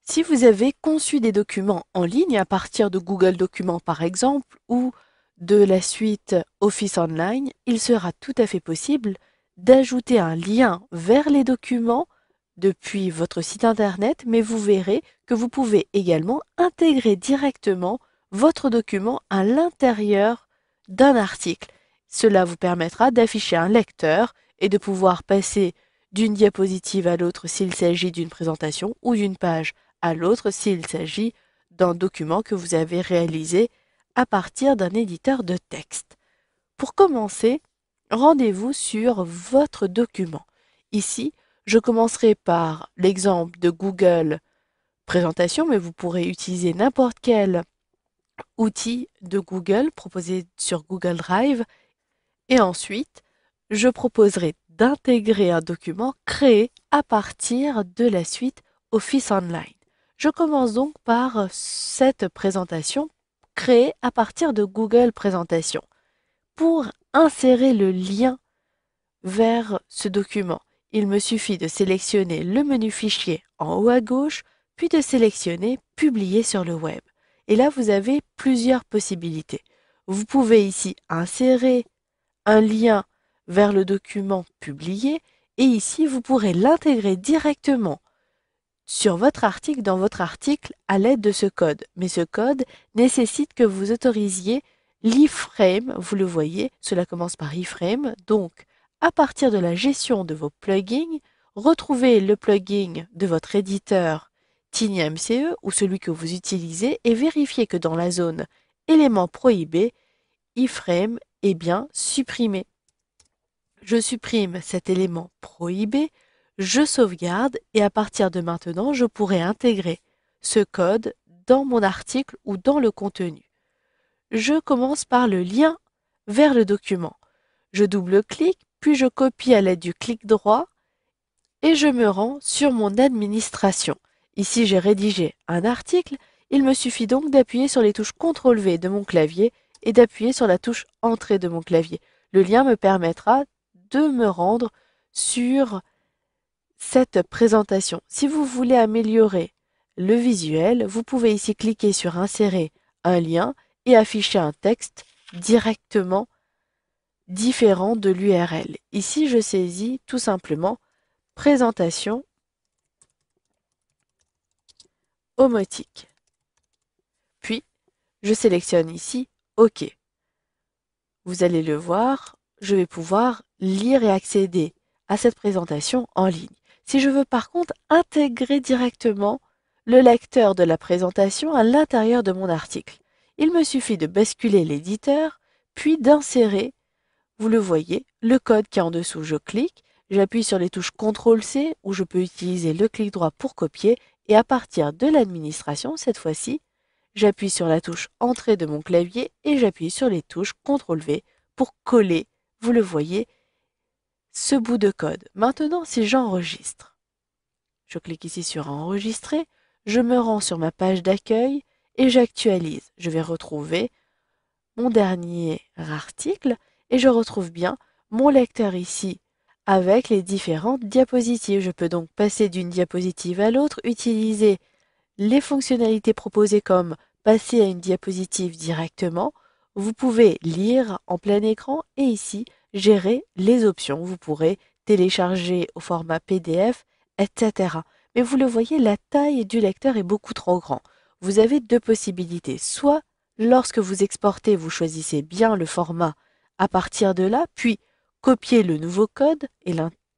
Si vous avez conçu des documents en ligne à partir de Google Documents par exemple ou de la suite Office Online, il sera tout à fait possible d'ajouter un lien vers les documents depuis votre site internet, mais vous verrez que vous pouvez également intégrer directement votre document à l'intérieur d'un article. Cela vous permettra d'afficher un lecteur et de pouvoir passer d'une diapositive à l'autre s'il s'agit d'une présentation ou d'une page à l'autre s'il s'agit d'un document que vous avez réalisé à partir d'un éditeur de texte. Pour commencer, rendez-vous sur votre document. Ici, je commencerai par l'exemple de Google Présentation, mais vous pourrez utiliser n'importe quel outil de Google proposé sur Google Drive. Et ensuite, je proposerai d'intégrer un document créé à partir de la suite Office Online. Je commence donc par cette présentation créée à partir de Google Présentation. Pour insérer le lien vers ce document, il me suffit de sélectionner le menu Fichier en haut à gauche, puis de sélectionner Publier sur le web. Et là, vous avez plusieurs possibilités. Vous pouvez ici insérer un lien vers le document publié et ici, vous pourrez l'intégrer directement sur votre article, dans votre article, à l'aide de ce code. Mais ce code nécessite que vous autorisiez l'iframe, vous le voyez, cela commence par iframe. Donc, à partir de la gestion de vos plugins, retrouvez le plugin de votre éditeur TinyMCE ou celui que vous utilisez et vérifiez que dans la zone éléments prohibés, iframe est bien supprimé. Je supprime cet élément prohibé, je sauvegarde et à partir de maintenant, je pourrai intégrer ce code dans mon article ou dans le contenu. Je commence par le lien vers le document. Je double-clique, puis je copie à l'aide du clic droit et je me rends sur mon administration. Ici, j'ai rédigé un article. Il me suffit donc d'appuyer sur les touches CTRL-V de mon clavier et d'appuyer sur la touche Entrée de mon clavier. Le lien me permettra de me rendre sur cette présentation. Si vous voulez améliorer le visuel, vous pouvez ici cliquer sur Insérer un lien et afficher un texte directement différent de l'URL. Ici, je saisis tout simplement Présentation omotique. Puis, je sélectionne ici OK. Vous allez le voir, je vais pouvoir lire et accéder à cette présentation en ligne. Si je veux par contre intégrer directement le lecteur de la présentation à l'intérieur de mon article, il me suffit de basculer l'éditeur, puis d'insérer, vous le voyez, le code qui est en dessous. Je clique, j'appuie sur les touches CTRL-C ou je peux utiliser le clic droit pour copier et à partir de l'administration, cette fois-ci, j'appuie sur la touche Entrée de mon clavier et j'appuie sur les touches CTRL-V pour coller, vous le voyez, ce bout de code. Maintenant, si j'enregistre, je clique ici sur Enregistrer, je me rends sur ma page d'accueil et j'actualise. Je vais retrouver mon dernier article et je retrouve bien mon lecteur ici avec les différentes diapositives. Je peux donc passer d'une diapositive à l'autre, utiliser les fonctionnalités proposées comme passer à une diapositive directement. Vous pouvez lire en plein écran et ici gérer les options. Vous pourrez télécharger au format PDF, etc. Mais vous le voyez, la taille du lecteur est beaucoup trop grand. Vous avez deux possibilités. Soit lorsque vous exportez, vous choisissez bien le format à partir de là, puis copiez le nouveau code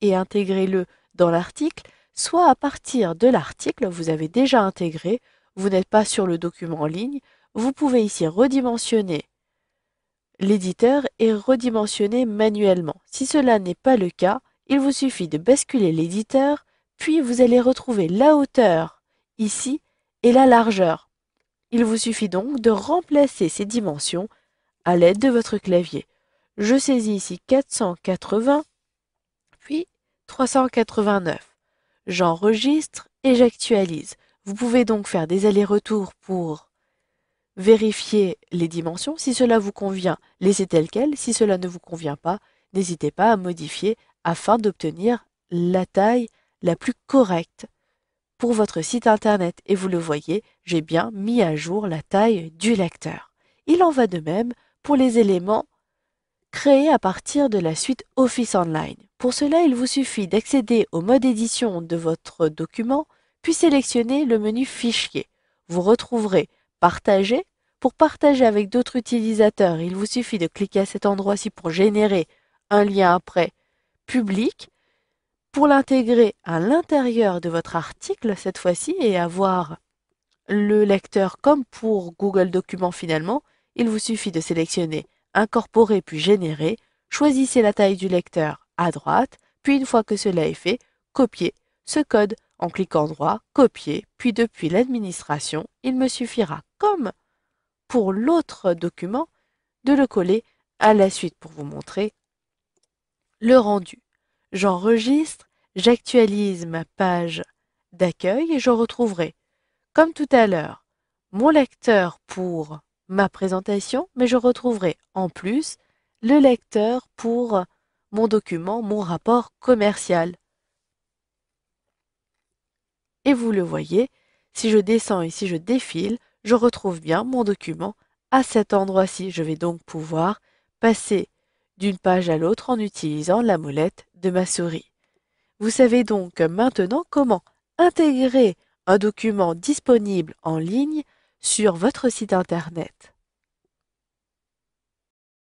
et intégrez-le dans l'article, soit à partir de l'article, vous avez déjà intégré, vous n'êtes pas sur le document en ligne, vous pouvez ici redimensionner l'éditeur et redimensionner manuellement. Si cela n'est pas le cas, il vous suffit de basculer l'éditeur, puis vous allez retrouver la hauteur ici et la largeur. Il vous suffit donc de remplacer ces dimensions à l'aide de votre clavier. Je saisis ici 480, puis 389. J'enregistre et j'actualise. Vous pouvez donc faire des allers-retours pour vérifier les dimensions. Si cela vous convient, laissez tel quel. Si cela ne vous convient pas, n'hésitez pas à modifier afin d'obtenir la taille la plus correcte pour votre site internet. Et vous le voyez, j'ai bien mis à jour la taille du lecteur. Il en va de même pour les éléments créés à partir de la suite Office Online. Pour cela, il vous suffit d'accéder au mode édition de votre document, puis sélectionner le menu Fichier. Vous retrouverez Partager. Pour partager avec d'autres utilisateurs, il vous suffit de cliquer à cet endroit-ci pour générer un lien après public, pour l'intégrer à l'intérieur de votre article cette fois-ci et avoir le lecteur comme pour Google Documents finalement, il vous suffit de sélectionner Incorporer puis Générer, choisissez la taille du lecteur à droite, puis une fois que cela est fait, copiez ce code en cliquant droit, copier, puis depuis l'administration, il me suffira, comme pour l'autre document, de le coller à la suite pour vous montrer le rendu. J'enregistre, j'actualise ma page d'accueil et je retrouverai, comme tout à l'heure, mon lecteur pour ma présentation, mais je retrouverai en plus le lecteur pour mon document, mon rapport commercial. Et vous le voyez, si je descends et si je défile, je retrouve bien mon document à cet endroit-ci. Je vais donc pouvoir passer d'une page à l'autre en utilisant la molette de ma souris. Vous savez donc maintenant comment intégrer un document disponible en ligne sur votre site internet.